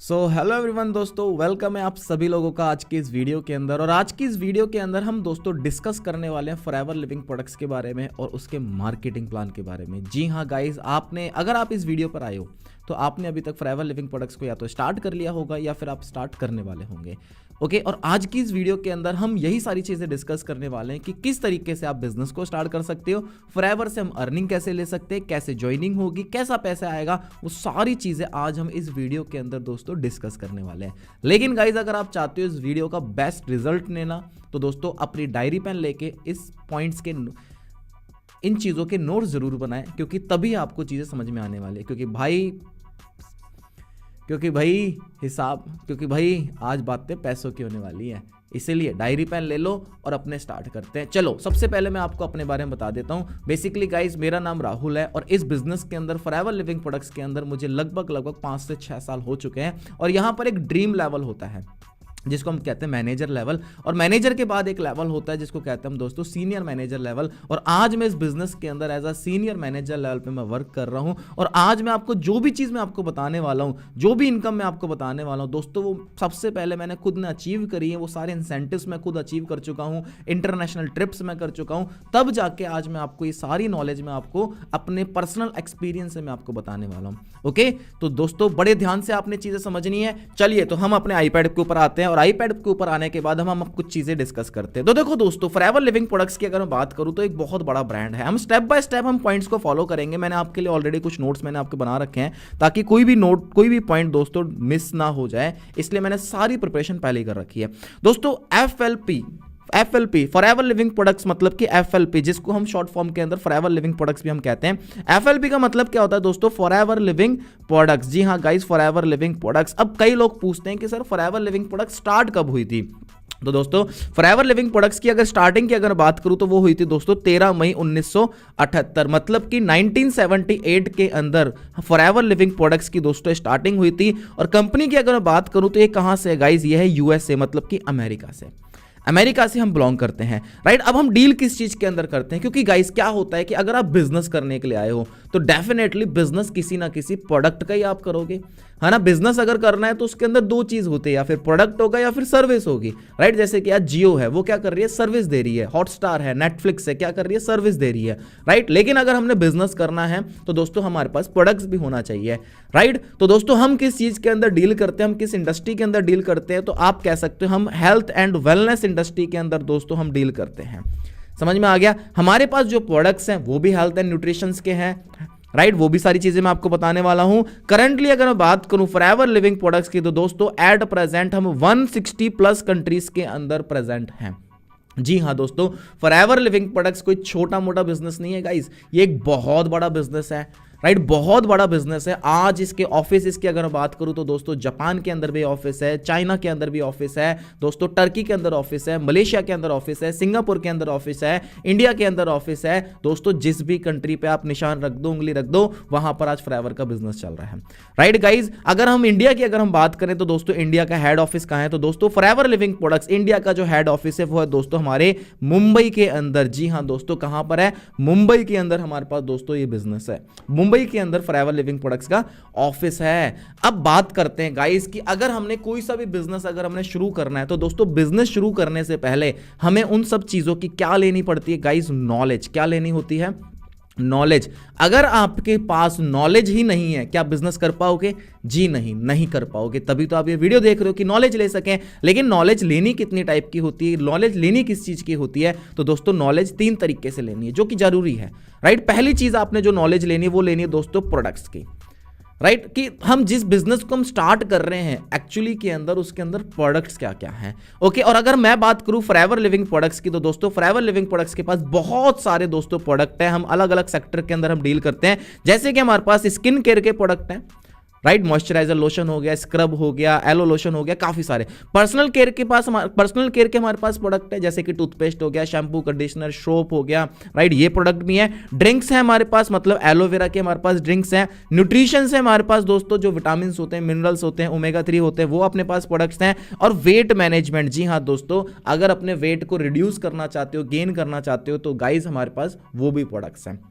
Hello everyone दोस्तों, welcome है आप सभी लोगों का आज की इस वीडियो के अंदर। और आज की इस वीडियो के अंदर हम दोस्तों डिस्कस करने वाले हैं फॉरएवर लिविंग प्रोडक्ट्स के बारे में और उसके मार्केटिंग प्लान के बारे में। जी हाँ गाइस, अगर आप इस वीडियो पर आए हो तो आपने अभी तक फॉरएवर लिविंग प्रोडक्ट्स को या तो स्टार्ट कर लिया होगा या फिर आप स्टार्ट करने वाले होंगे। ओके, और आज की इस वीडियो के अंदर हम यही सारी चीजें डिस्कस करने वाले हैं कि किस तरीके से आप बिजनेस को स्टार्ट कर सकते हो, फॉरएवर से हम अर्निंग कैसे ले सकते हैं, कैसे ज्वाइनिंग होगी, कैसा पैसा आएगा, वो सारी चीजें आज हम इस वीडियो के अंदर दोस्तों डिस्कस करने वाले हैं। लेकिन गाइज, अगर आप चाहते हो इस वीडियो का बेस्ट रिजल्ट लेना तो दोस्तों अपनी डायरी पेन लेके इस पॉइंट्स के इन चीजों के नोट्स जरूर बनाएं, क्योंकि तभी आपको चीजें समझ में आने वाली है। क्योंकि भाई आज बातें पैसों की होने वाली है, इसीलिए डायरी पेन ले लो और अपने स्टार्ट करते हैं। चलो, सबसे पहले मैं आपको अपने बारे में बता देता हूं। बेसिकली गाइज, मेरा नाम राहुल है और इस बिजनेस के अंदर फॉरएवर लिविंग प्रोडक्ट्स के अंदर मुझे लगभग 5 से 6 साल हो चुके हैं। और यहां पर एक ड्रीम लेवल होता है जिसको हम कहते हैं मैनेजर लेवल, और मैनेजर के बाद एक लेवल होता है जिसको कहते हैं हम दोस्तों सीनियर मैनेजर लेवल। और आज मैं इस बिजनेस के अंदर as a senior manager level पे मैं वर्क कर रहा हूं। और आज मैं आपको जो भी चीज़ मैं आपको बताने वाला हूं, जो भी इनकम मैं आपको बताने वाला हूं दोस्तों, वो सबसे पहले मैंने खुद ने अचीव करी है। वो सारे इंसेंटिव्स मैं खुद अचीव कर चुका हूँ, इंटरनेशनल ट्रिप्स मैं कर चुका हूँ, तब जाके आज मैं आपको ये सारी नॉलेज मैं आपको अपने पर्सनल एक्सपीरियंस से मैं आपको बताने वाला हूँ। ओके, तो दोस्तों बड़े ध्यान से आपने चीज़ें समझनी है। चलिए, तो हम अपने आईपैड के ऊपर आते हैं और आईपैड के ऊपर आने के बाद हम कुछ चीजें डिस्कस करते हैं। तो देखो दोस्तों, फॉरएवर लिविंग प्रोडक्ट्स की अगर मैं बात करूं तो एक बहुत बड़ा ब्रांड है। हम स्टेप बाय स्टेप हम पॉइंट्स को फॉलो करेंगे। मैंने आपके लिए ऑलरेडी कुछ नोट्स मैंने आपके बना रखे हैं ताकि कोई भी पॉइंट दोस्तों मिस ना हो जाए, इसलिए मैंने सारी प्रिपरेशन पहले ही कर रखी है। दोस्तों FLP फॉरएवर लिविंग प्रोडक्ट्स, मतलब कि FLP जिसको हम शॉर्ट फॉर्म के अंदर फॉरएवर लिविंग प्रोडक्ट्स भी हम कहते हैं। FLP का मतलब क्या होता है दोस्तों? Forever living products. जी हाँ गाइस, फॉरएवर लिविंग प्रोडक्ट्स। अब कई लोग पूछते हैं कि sir forever living products start कब हुई थी? तो दोस्तों फॉरएवर लिविंग प्रोडक्ट्स की अगर स्टार्टिंग की अगर बात करूं तो वो हुई थी दोस्तों 13 मई 1978, मतलब कि 1978 के अंदर फॉरएवर लिविंग प्रोडक्ट्स की दोस्तों स्टार्टिंग हुई थी। और कंपनी की अगर मैं बात करूं तो ये कहां से है गाइस? ये है USA, मतलब कि अमेरिका से हम बिलोंग करते हैं। राइट, अब हम डील किस चीज के अंदर करते हैं? क्योंकि गाइस क्या होता है कि अगर आप बिजनेस करने के लिए आए हो तो डेफिनेटली बिजनेस किसी ना किसी प्रोडक्ट का ही आप करोगे, है ना। बिजनेस अगर करना है तो उसके अंदर दो चीज होती है, या फिर प्रोडक्ट होगा या फिर सर्विस होगी। राइट, जैसे कि आज जियो है, वो क्या कर रही है? सर्विस दे रही है। हॉटस्टार है, नेटफ्लिक्स है, क्या कर रही है? सर्विस दे रही है। राइट, लेकिन अगर हमने बिजनेस करना है तो दोस्तों हमारे पास प्रोडक्ट्स भी होना चाहिए। राइट, तो दोस्तों हम किस चीज के अंदर डील करते हैं, हम किस इंडस्ट्री के अंदर डील करते हैं? तो आप कह सकते हो हम हेल्थ एंड वेलनेस इंडस्ट्री के अंदर दोस्तों हम डील करते हैं। समझ में आ गया? हमारे पास जो प्रोडक्ट्स हैं वो भी हेल्थ एंड न्यूट्रिशन के हैं। राइट, वो भी सारी चीजें मैं आपको बताने वाला हूं। करंटली अगर मैं बात करूं फॉरएवर लिविंग प्रोडक्ट्स की तो दोस्तों एट प्रेजेंट हम 160 प्लस कंट्रीज के अंदर प्रेजेंट हैं। जी हाँ दोस्तों, फॉरएवर लिविंग प्रोडक्ट्स कोई छोटा मोटा बिजनेस नहीं है गाइस, ये एक बहुत बड़ा बिजनेस है। राइट, बहुत बड़ा बिजनेस है। आज इसके ऑफिस की अगर मैं बात करूं तो दोस्तों जापान के अंदर भी ऑफिस है, चाइना के अंदर भी ऑफिस है दोस्तों, टर्की के अंदर ऑफिस है, मलेशिया के अंदर ऑफिस है, सिंगापुर के अंदर ऑफिस है, इंडिया के अंदर ऑफिस है दोस्तों। जिस भी कंट्री पे आप निशान रख दो, उंगली रख दो, वहां पर आज फॉरएवर का बिजनेस चल रहा है। राइट गाइज, अगर हम इंडिया की अगर हम बात करें तो दोस्तों इंडिया का हेड ऑफिस कहां है? तो दोस्तों फॉरएवर लिविंग प्रोडक्ट्स इंडिया का जो हेड ऑफिस है वो है दोस्तों हमारे मुंबई के अंदर। जी हाँ दोस्तों, कहां पर है? मुंबई के अंदर हमारे पास दोस्तों ये बिजनेस है। मुंबई के अंदर फॉरएवर लिविंग प्रोडक्ट्स का ऑफिस है। अब बात करते हैं गाइस कि अगर हमने कोई सा भी बिजनेस अगर हमने शुरू करना है तो दोस्तों बिजनेस शुरू करने से पहले हमें उन सब चीजों की क्या लेनी पड़ती है गाइस? नॉलेज। क्या लेनी होती है? नॉलेज। अगर आपके पास नॉलेज ही नहीं है, क्या बिजनेस कर पाओगे? जी नहीं कर पाओगे। तभी तो आप ये वीडियो देख रहे हो कि नॉलेज ले सकें। लेकिन नॉलेज लेनी कितनी टाइप की होती है, नॉलेज लेनी किस चीज की होती है? तो दोस्तों नॉलेज 3 तरीके से लेनी है जो कि जरूरी है। राइट, पहली चीज आपने जो नॉलेज लेनी है वो लेनी है दोस्तों प्रोडक्ट्स की। राइट, कि हम जिस बिजनेस को हम स्टार्ट कर रहे हैं एक्चुअली के अंदर उसके अंदर प्रोडक्ट्स क्या क्या हैं। ओके, और अगर मैं बात करूं फॉरएवर लिविंग प्रोडक्ट्स की तो दोस्तों फॉरएवर लिविंग प्रोडक्ट्स के पास बहुत सारे दोस्तों प्रोडक्ट हैं। हम अलग अलग सेक्टर के अंदर हम डील करते हैं। जैसे कि हमारे पास स्किन केयर के प्रोडक्ट हैं। राइट, मॉइस्चराइजर लोशन हो गया, स्क्रब हो गया, एलो लोशन हो गया, काफी सारे। पर्सनल केयर के हमारे पास प्रोडक्ट है, जैसे कि टूथपेस्ट हो गया, शैम्पू, कंडीशनर, सोप हो गया। राइट, ये प्रोडक्ट भी है। ड्रिंक्स है हमारे पास, मतलब एलोवेरा के हमारे पास ड्रिंक्स हैं। न्यूट्रिशन से हमारे पास दोस्तों जो विटामिन होते हैं, मिनरल्स होते हैं, ओमेगा 3 होते हैं, वो अपने पास प्रोडक्ट्स हैं। और वेट मैनेजमेंट। जी हाँ दोस्तों, अगर अपने वेट को रिड्यूस करना चाहते हो, गेन करना चाहते हो तो गाइज हमारे पास वो भी प्रोडक्ट्स हैं।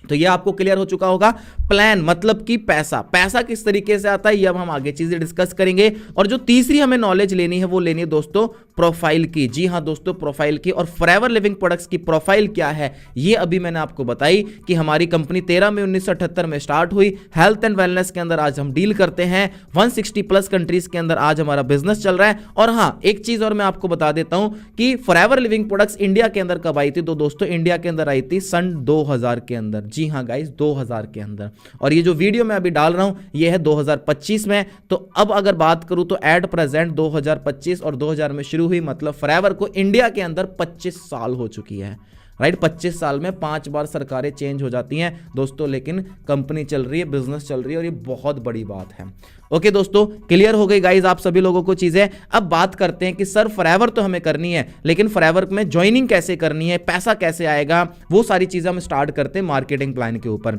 तो ये आपको क्लियर हो चुका होगा। प्लान मतलब कि पैसा, पैसा किस तरीके से आता है ये अब हम आगे चीजें डिस्कस करेंगे। और जो तीसरी हमें नॉलेज लेनी है वो लेनी है दोस्तों प्रोफाइल की। जी हां दोस्तों, प्रोफाइल की। और फॉरएवर लिविंग प्रोडक्ट्स की प्रोफाइल क्या है ये अभी मैंने आपको बताई कि हमारी कंपनी 13 मई 1978 में स्टार्ट हुई। हेल्थ एंड वेलनेस के अंदर आज हम डील करते हैं। 160 प्लस कंट्रीज के अंदर आज हमारा बिजनेस चल रहा है। और हां, एक चीज और मैं आपको बता देता हूं कि फॉरएवर लिविंग प्रोडक्ट्स इंडिया के अंदर कब आई थी। तो दोस्तों इंडिया के अंदर आई थी सन 2000 के अंदर। जी हां गाइस, 2000 के अंदर। और ये जो वीडियो मैं अभी डाल रहा हूं ये है 2025 में। तो अब अगर बात करूं तो एट प्रेजेंट 2025 और 2000 में शुरू हुई, मतलब फॉरएवर को इंडिया के अंदर 25 साल हो चुकी है। राइट, 25 साल में 5 बार सरकारें चेंज हो जाती हैं दोस्तों, लेकिन कंपनी चल रही है, बिजनेस चल रही है और ये बहुत बड़ी बात है। ओके दोस्तों, क्लियर हो गई गाइज आप सभी लोगों को चीजें। अब बात करते हैं कि सर फॉरएवर तो हमें करनी है, लेकिन फॉरएवर में ज्वाइनिंग कैसे करनी है, पैसा कैसे आएगा, वो सारी चीजें हम स्टार्ट करते हैं मार्केटिंग प्लान के ऊपर।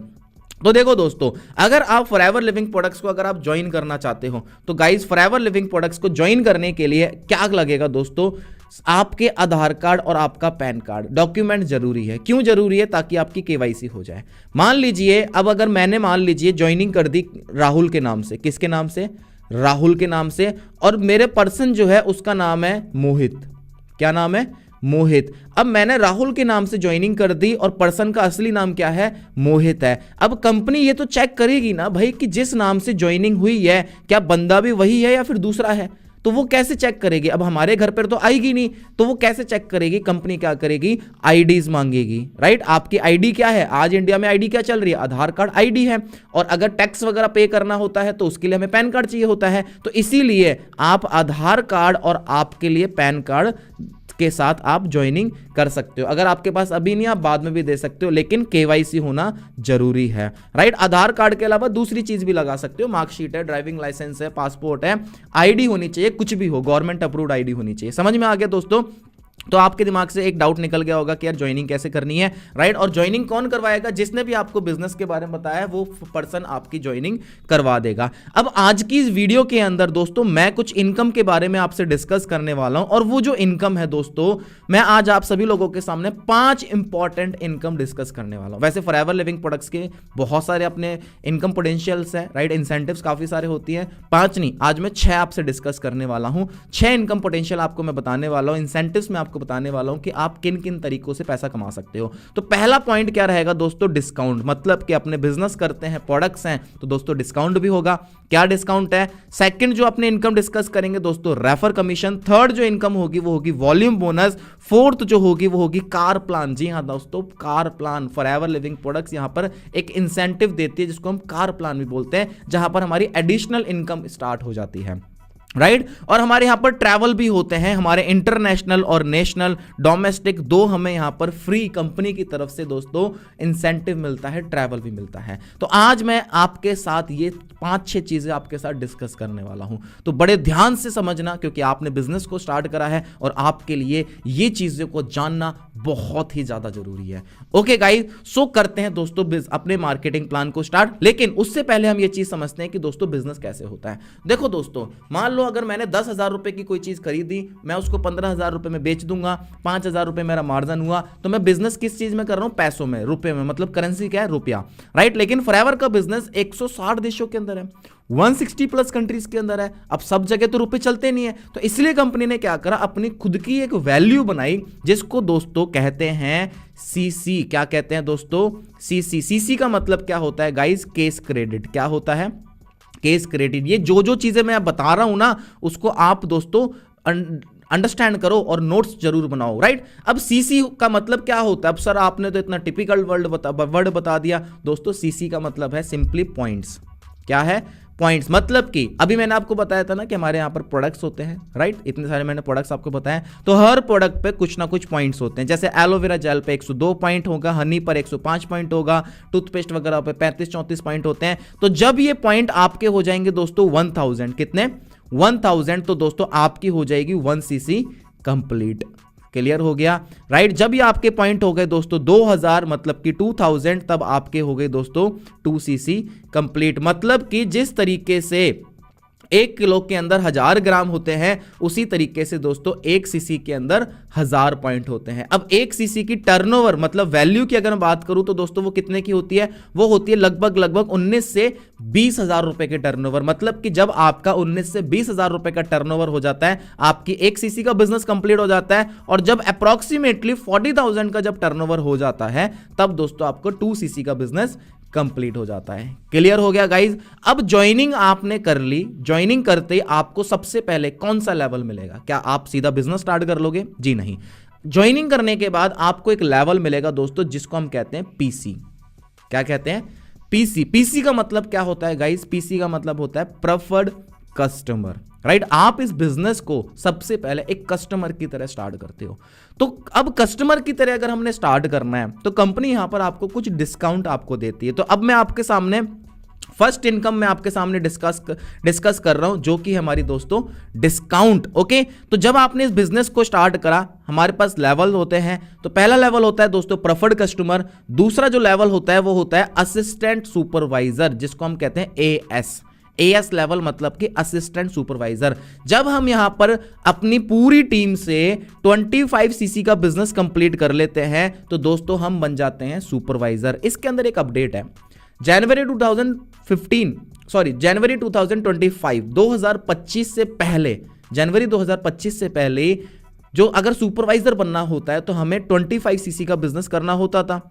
तो देखो दोस्तों, अगर आप फॉरएवर लिविंग प्रोडक्ट्स को अगर आप ज्वाइन करना चाहते हो तो गाइज फॉरएवर लिविंग प्रोडक्ट्स को ज्वाइन करने के लिए क्या लगेगा दोस्तों, आपके आधार कार्ड और आपका पैन कार्ड डॉक्यूमेंट जरूरी है। क्यों जरूरी है? ताकि आपकी केवाईसी हो जाए। मान लीजिए अब अगर मैंने मान लीजिए ज्वाइनिंग कर दी राहुल के नाम से। किसके नाम से? राहुल के नाम से। और मेरे पर्सन जो है उसका नाम है मोहित। क्या नाम है? मोहित। अब मैंने राहुल के नाम से ज्वाइनिंग कर दी और पर्सन का असली नाम क्या है? मोहित है। अब कंपनी ये तो चेक करेगी ना भाई कि जिस नाम से ज्वाइनिंग हुई है क्या बंदा भी वही है या फिर दूसरा है। तो वो कैसे चेक करेगी? अब हमारे घर पर तो आएगी नहीं, तो वो कैसे चेक करेगी? कंपनी क्या करेगी? आईडीज मांगेगी। राइट, आपकी आईडी क्या है? आज इंडिया में आईडी क्या चल रही है? आधार कार्ड आईडी है। और अगर टैक्स वगैरह पे करना होता है तो उसके लिए हमें पैन कार्ड चाहिए होता है। तो इसीलिए आप आधार कार्ड और आपके लिए पैन कार्ड के साथ आप ज्वाइनिंग कर सकते हो। अगर आपके पास अभी नहीं, आप बाद में भी दे सकते हो, लेकिन केवाईसी होना जरूरी है। राइट, आधार कार्ड के अलावा दूसरी चीज भी लगा सकते हो, मार्कशीट है, ड्राइविंग लाइसेंस है, पासपोर्ट है, आईडी होनी चाहिए, कुछ भी हो, गवर्नमेंट अप्रूव्ड आईडी होनी चाहिए। समझ में आ गया दोस्तों? तो आपके दिमाग से एक डाउट निकल गया होगा कि यार ज्वाइनिंग कैसे करनी है। राइट, और ज्वाइनिंग कौन करवाएगा? जिसने भी आपको बिजनेस के बारे में बताया है वो पर्सन आपकी ज्वाइनिंग करवा देगा। अब आज की इस वीडियो के अंदर दोस्तों मैं कुछ इनकम के बारे में आपसे डिस्कस करने वाला हूं। और वो जो इनकम है दोस्तों, मैं आज आप सभी लोगों के सामने 5 इंपॉर्टेंट इनकम डिस्कस करने वाला हूं। वैसे फॉरएवर लिविंग प्रोडक्ट्स के बहुत सारे अपने इनकम पोटेंशियल्स है। राइट, इंसेंटिव्स काफी सारे होती हैं, 5 नहीं, आज मैं 6 आपसे डिस्कस करने वाला हूं। 6 इनकम पोटेंशियल आपको मैं बताने वाला हूं, इंसेंटिव्स में आपको बताने वाला हूं कि आप किन किन तरीकों से पैसा कमा सकते हो। तो पहला पॉइंट क्या रहेगा दोस्तों? डिस्काउंट। मतलब कि अपने बिजनेस करते हैं, प्रोडक्ट्स हैं, तो दोस्तों डिस्काउंट भी होगा। क्या डिस्काउंट है? सेकंड जो अपने इनकम डिस्कस करेंगे दोस्तों, रेफर कमीशन। थर्ड जो इनकम होगी वो होगी वॉल्यूम बोनस। फोर्थ जो होगी वो होगी कार प्लान। जी हां दोस्तों, car plan. Forever living products यहां पर एक इंसेंटिव देती है जिसको हम कार प्लान भी बोलते हैं, जहां पर हमारी एडिशनल इनकम स्टार्ट हो जाती है। राइट, और हमारे यहां पर ट्रैवल भी होते हैं, हमारे इंटरनेशनल और नेशनल, डोमेस्टिक, दो हमें यहां पर फ्री कंपनी की तरफ से दोस्तों इंसेंटिव मिलता है, ट्रैवल भी मिलता है। तो आज मैं आपके साथ ये 5-6 चीजें आपके साथ डिस्कस करने वाला हूं। तो बड़े ध्यान से समझना, क्योंकि आपने बिजनेस को स्टार्ट करा है और आपके लिए ये चीजों को जानना बहुत ही ज्यादा जरूरी है। ओके गाइस, सो करते हैं दोस्तों अपने मार्केटिंग प्लान को स्टार्ट। लेकिन उससे पहले हम ये चीज समझते हैं कि दोस्तों बिजनेस कैसे होता है। देखो दोस्तों, मान लो अगर मैंने 10,000 रुपए की कोई चीज खरीदी, मैं उसको 15,000 रुपए में बेच दूंगा, 5,000 रुपए मेरा मार्जिन हुआ, तो मैं बिजनेस किस चीज में कर रहा हूं? पैसों में, रुपए में, मतलब करेंसी क्या है? रुपया। राइट, लेकिन फॉरएवर का बिजनेस 160 देशों के अंदर है, 160 प्लस कंट्रीज के अंदर है। अब सब जगह तो रुपए चलते नहीं है, तो इसलिए कंपनी ने क्या करा, अपनी खुद की एक वैल्यू बनाई जिसको दोस्तों कहते हैं सीसी। क्या कहते हैं दोस्तों? सीसी। सीसी का मतलब क्या होता है गाइस? Case credit. क्या होता है? Case credit. ये जो चीजें मैं बता रहा हूं ना, उसको आप दोस्तों अंडरस्टैंड करो और नोट्स जरूर बनाओ। राइट, अब सीसी का मतलब क्या होता है? अब सर आपने तो इतना टिपिकल वर्ड बता दिया दोस्तों। सीसी का मतलब है सिंपली पॉइंट्स। क्या है? पॉइंट्स। मतलब कि अभी मैंने आपको बताया था ना कि हमारे यहाँ पर प्रोडक्ट्स होते हैं। राइट, इतने सारे मैंने प्रोडक्ट्स आपको बताए, तो हर प्रोडक्ट पे कुछ ना कुछ पॉइंट्स होते हैं। जैसे एलोवेरा जेल पे 102 पॉइंट होगा, हनी पर 105 पॉइंट होगा, टूथपेस्ट वगैरह पे 35-34 पॉइंट होते हैं। तो जब ये पॉइंट आपके हो जाएंगे दोस्तों 1000, कितने? 1000, तो दोस्तों आपकी हो जाएगी 1 सीसी कंप्लीट। क्लियर हो गया? राइट, जब ये आपके पॉइंट हो गए दोस्तों 2000, मतलब कि 2000, तब आपके हो गए दोस्तों 2 सीसी कंप्लीट। मतलब कि जिस तरीके से 1 किलो के अंदर 1000 ग्राम होते हैं, उसी तरीके से दोस्तों 1 सीसी के अंदर 1000 पॉइंट होते हैं। अब 1 सीसी की टर्नओवर मतलब वैल्यू की अगर मैं बात करूं तो दोस्तों वो कितने की होती है, वो होती है लगभग 19 से 20 हजार रुपए के टर्नओवर। मतलब कि जब आपका 19 से 20 हजार रुपए का टर्नओवर हो जाता है, आपकी 1 सीसी का बिजनेस कंप्लीट हो जाता है। और जब अप्रॉक्सीमेटली 40,000 का जब टर्नओवर हो जाता है, तब दोस्तों आपको 2 सीसी का बिजनेस कंप्लीट हो जाता है। क्लियर हो गया गाइज। अब ज्वाइनिंग आपने कर ली, ज्वाइनिंग करते ही आपको सबसे पहले कौन सा लेवल मिलेगा? क्या आप सीधा बिजनेस स्टार्ट कर लोगे? जी नहीं। ज्वाइनिंग करने के बाद आपको एक लेवल मिलेगा दोस्तों, जिसको हम कहते हैं पीसी। क्या कहते हैं? पीसी। पीसी का मतलब क्या होता है गाइज? पीसी का मतलब होता है प्रेफर्ड कस्टमर, राइट। आप इस बिजनेस को सबसे पहले एक कस्टमर की तरह स्टार्ट करते हो। तो अब कस्टमर की तरह अगर हमने स्टार्ट करना है तो कंपनी यहां पर आपको कुछ डिस्काउंट आपको देती है। तो अब मैं आपके सामने फर्स्ट इनकम में आपके सामने डिस्कस कर रहा हूं, जो कि हमारी दोस्तों डिस्काउंट। ओके, तो जब आपने इस बिजनेस को स्टार्ट करा, हमारे पास लेवल होते हैं। तो पहला लेवल होता है दोस्तों प्रेफर्ड कस्टमर। दूसरा जो लेवल होता है वो होता है असिस्टेंट सुपरवाइजर, जिसको हम कहते हैं एएस। एएस लेवल मतलब कि असिस्टेंट सुपरवाइजर। जब हम यहां पर अपनी पूरी टीम से 25 सीसी का बिजनेस कंप्लीट कर लेते हैं तो दोस्तों हम बन जाते हैं सुपरवाइजर। इसके अंदर एक अपडेट है, जनवरी 2025 2025 से पहले, जनवरी 2025 से पहले जो अगर सुपरवाइजर बनना होता है तो हमें 25 सीसी का बिजनेस करना होता था,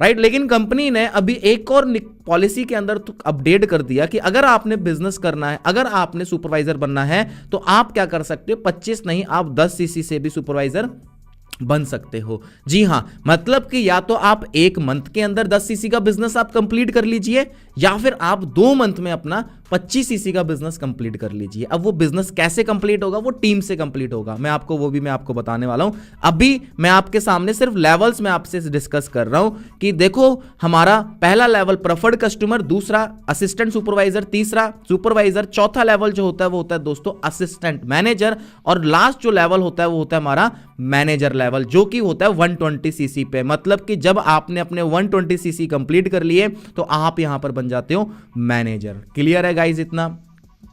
राइट। लेकिन कंपनी ने अभी एक और पॉलिसी के अंदर तो अपडेट कर दिया कि अगर आपने बिजनेस करना है, अगर आपने सुपरवाइजर बनना है तो आप क्या कर सकते हो, 25 नहीं आप 10 सीसी से भी सुपरवाइजर बन सकते हो। जी हां, मतलब कि या तो आप 1 मंथ के अंदर 10 सीसी का बिजनेस आप कंप्लीट कर लीजिए, या फिर आप 2 मंथ में अपना 25 सीसी का बिजनेस कंप्लीट कर लीजिए। अब वो बिजनेस कैसे कंप्लीट होगा? वो टीम से कंप्लीट होगा। मैं आपको बताने वाला हूं। अभी मैं आपके सामने सिर्फ लेवल्स में आपसे डिस्कस कर रहा हूं कि देखो, हमारा पहला लेवल प्रेफर्ड कस्टमर, दूसरा असिस्टेंट सुपरवाइजर, तीसरा सुपरवाइजर, चौथा लेवल जो होता है वो होता है दोस्तों असिस्टेंट मैनेजर, और लास्ट जो लेवल होता है वो होता है हमारा मैनेजर लेवल, जो कि होता है 120 सीसी पे। मतलब कि जब आपने अपने 120 सीसी कंप्लीट कर लिए तो आप यहां पर बन जाते हो मैनेजर। क्लियर है गाइस इतना?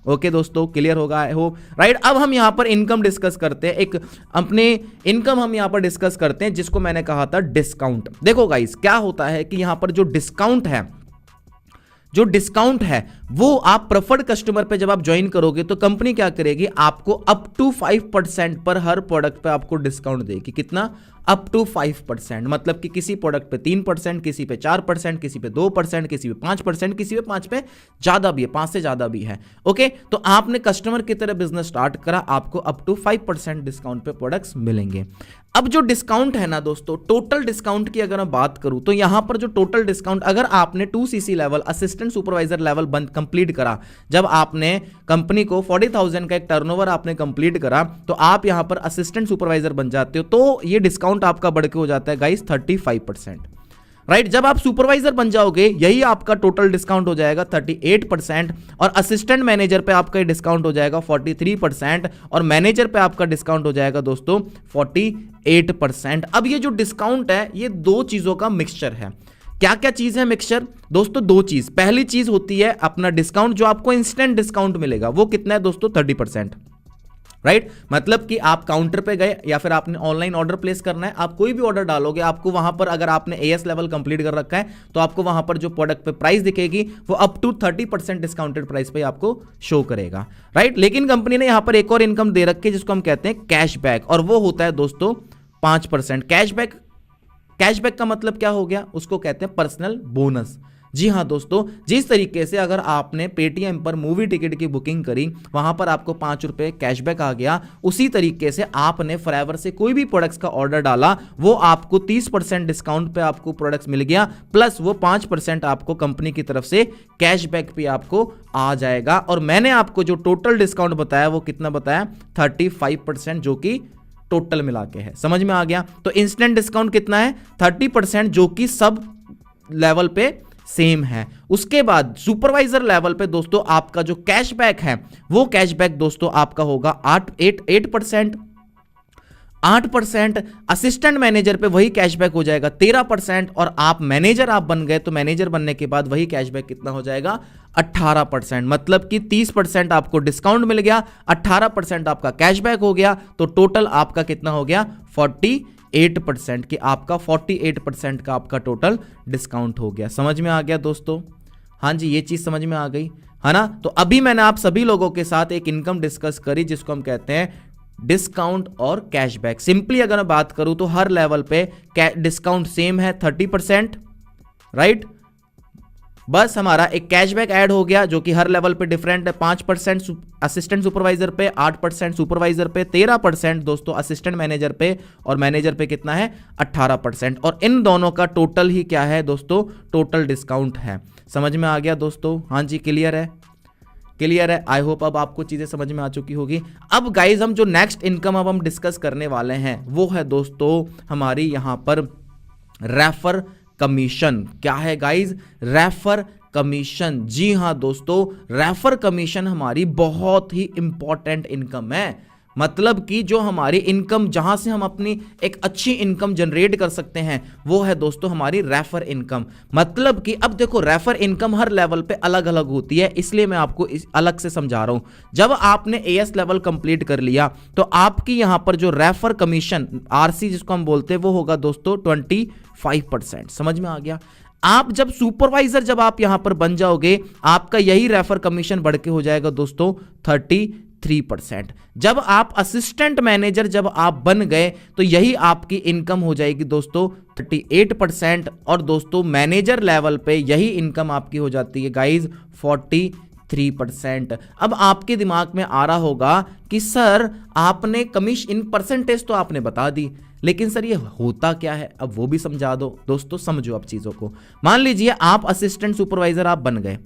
ओके दोस्तों, क्लियर होगा आई होप, राइट। अब हम यहां पर इनकम डिस्कस करते हैं, एक अपने इनकम हम यहां पर डिस्कस करते हैं, जिसको मैंने कहा था डिस्काउंट। देखो गाइस, क्या होता है कि यहां पर जो डिस्काउंट है वो आप प्रेफर्ड कस्टमर पे जब आप ज्वाइन करोगे तो कंपनी क्या करेगी, आपको अप टू 5% पर हर प्रोडक्ट पे आपको डिस्काउंट देगी। कितना? Up to 5%। मतलब कि किसी प्रोडक्ट पे 3%, किसी पे 4%, किसी पे 2%, किसी पे 5%, किसी पे 5 पे ज्यादा भी है, 5 से ज्यादा भी है। ओके, तो आपने कस्टमर की तरह बिजनेस स्टार्ट करा, आपको अप टू 5% डिस्काउंट पे प्रोडक्ट्स मिलेंगे। अब जो डिस्काउंट है ना दोस्तों, टोटल डिस्काउंट की अगर मैं बात करूं तो यहां पर जो टोटल डिस्काउंट, अगर आपने 2 CC level assistant supervisor level बंद कंप्लीट करा, जब आपने कंपनी को 40,000 का एक टर्नओवर आपने कंप्लीट करा, तो आप यहां पर असिस्टेंट सुपरवाइजर बन जाते हो। तो ये डिस्काउंट आपका बढ़ के हो जाता है गाइस 35%, राइट। जब आप सुपरवाइजर बन जाओगे, यही आपका टोटल डिस्काउंट हो जाएगा 38%, और असिस्टेंट मैनेजर पे आपका डिस्काउंट हो जाएगा 43%, और मैनेजर पे आपका डिस्काउंट हो जाएगा दोस्तों 48%। अब ये जो डिस्काउंट है ये 2 चीजों का मिक्सचर है। क्या क्या चीज है मिक्सचर दोस्तों? 2 चीज। पहली चीज होती है अपना डिस्काउंट, जो आपको इंस्टेंट डिस्काउंट मिलेगा, वो कितना है दोस्तों? 30%, राइट। मतलब कि आप काउंटर पे गए या फिर आपने ऑनलाइन ऑर्डर प्लेस करना है, आप कोई भी ऑर्डर डालोगे, आपको वहां पर अगर आपने एएस लेवल कंप्लीट कर रखा है तो आपको वहां पर जो प्रोडक्ट पे प्राइस दिखेगी वो अप टू 30% डिस्काउंटेड प्राइस पे आपको शो करेगा, राइट। लेकिन कंपनी ने यहां पर एक और इनकम दे रखी है, जिसको हम कहते हैं कैशबैक, और वो होता है दोस्तों 5%। कैशबैक का मतलब क्या हो गया? उसको कहते हैं पर्सनल बोनस। जी हां दोस्तों, जिस तरीके से अगर आपने पेटीएम पर मूवी टिकट की बुकिंग करी, वहां पर आपको 5 रुपए कैशबैक आ गया, उसी तरीके से आपने फॉरएवर से कोई भी प्रोडक्ट्स का ऑर्डर डाला, वो आपको 30% डिस्काउंट पे आपको प्रोडक्ट्स मिल गया, प्लस वो 5% आपको कंपनी की तरफ से कैशबैक पे आपको आ जाएगा। और मैंने आपको जो टोटल डिस्काउंट बताया वो कितना बताया? 35%, जो कि टोटल मिला के है। समझ में आ गया? तो इंस्टेंट डिस्काउंट कितना है? 30%, जो कि सब लेवल पे सेम है। उसके बाद सुपरवाइजर लेवल पे दोस्तों आपका जो कैशबैक है, वो कैशबैक दोस्तों आपका होगा 8%। 8%। असिस्टेंट मैनेजर पे वही कैशबैक हो जाएगा 13%, और आप मैनेजर आप बन गए तो मैनेजर बनने के बाद वही कैशबैक कितना हो जाएगा? 18%, मतलब कि 30% आपको डिस्काउंट मिल गया, 18% आपका कैशबैक हो गया, तो टोटल आपका कितना हो गया 48%, कि आपका 48% का आपका टोटल डिस्काउंट हो गया। समझ में आ गया दोस्तों? हाँ जी, ये चीज समझ में आ गई है ना। तो अभी मैंने आप सभी लोगों के साथ एक इनकम डिस्कस करी जिसको हम कहते हैं डिस्काउंट और कैशबैक। सिंपली अगर मैं बात करूं तो हर लेवल पे डिस्काउंट सेम है 30%, राइट। बस हमारा एक कैशबैक ऐड हो गया जो कि हर लेवल पे डिफरेंट है, 5% असिस्टेंट सुपरवाइजर पे, 8% सुपरवाइजर पे, 13% दोस्तों असिस्टेंट मैनेजर पे, और मैनेजर पे कितना है 18%। और इन दोनों का टोटल ही क्या है दोस्तों, टोटल डिस्काउंट है। समझ में आ गया दोस्तों? हाँ जी, क्लियर है? क्लियर है? आई होप अब आपको चीजें समझ में आ चुकी होगी। अब गाइज हम जो नेक्स्ट इनकम अब हम डिस्कस करने वाले हैं वो है दोस्तों हमारी यहां पर रेफर कमीशन। क्या है गाइज? Refer commission. जी हां दोस्तों, रेफर कमीशन हमारी बहुत ही इंपॉर्टेंट इनकम है। मतलब कि जो हमारी इनकम, जहां से हम अपनी एक अच्छी इनकम जनरेट कर सकते हैं, वो है दोस्तों हमारी रेफर इनकम। मतलब कि अब देखो, रेफर इनकम हर लेवल पे अलग अलग होती है, इसलिए मैं आपको अलग से समझा रहा हूं। जब आपने एएस लेवल कंप्लीट कर लिया तो आपकी यहां पर जो रेफर कमीशन, आरसी जिसको हम बोलते हैं, वो होगा दोस्तों 25%। समझ में आ गया? आप जब सुपरवाइजर जब आप यहां पर बन जाओगे, आपका यही रेफर कमीशन बढ़ के हो जाएगा दोस्तों 33%। जब आप असिस्टेंट मैनेजर जब आप बन गए तो यही आपकी इनकम हो जाएगी दोस्तों 38%। और दोस्तों मैनेजर लेवल पे यही इनकम आपकी हो जाती है गाइज 43%। अब आपके दिमाग में आ रहा होगा कि सर आपने कमीशन इन परसेंटेज तो आपने बता दी, लेकिन सर ये होता क्या है, अब वो भी समझा दो। दोस्तों समझो अब चीजों को। मान लीजिए आप असिस्टेंट सुपरवाइजर आप बन गए,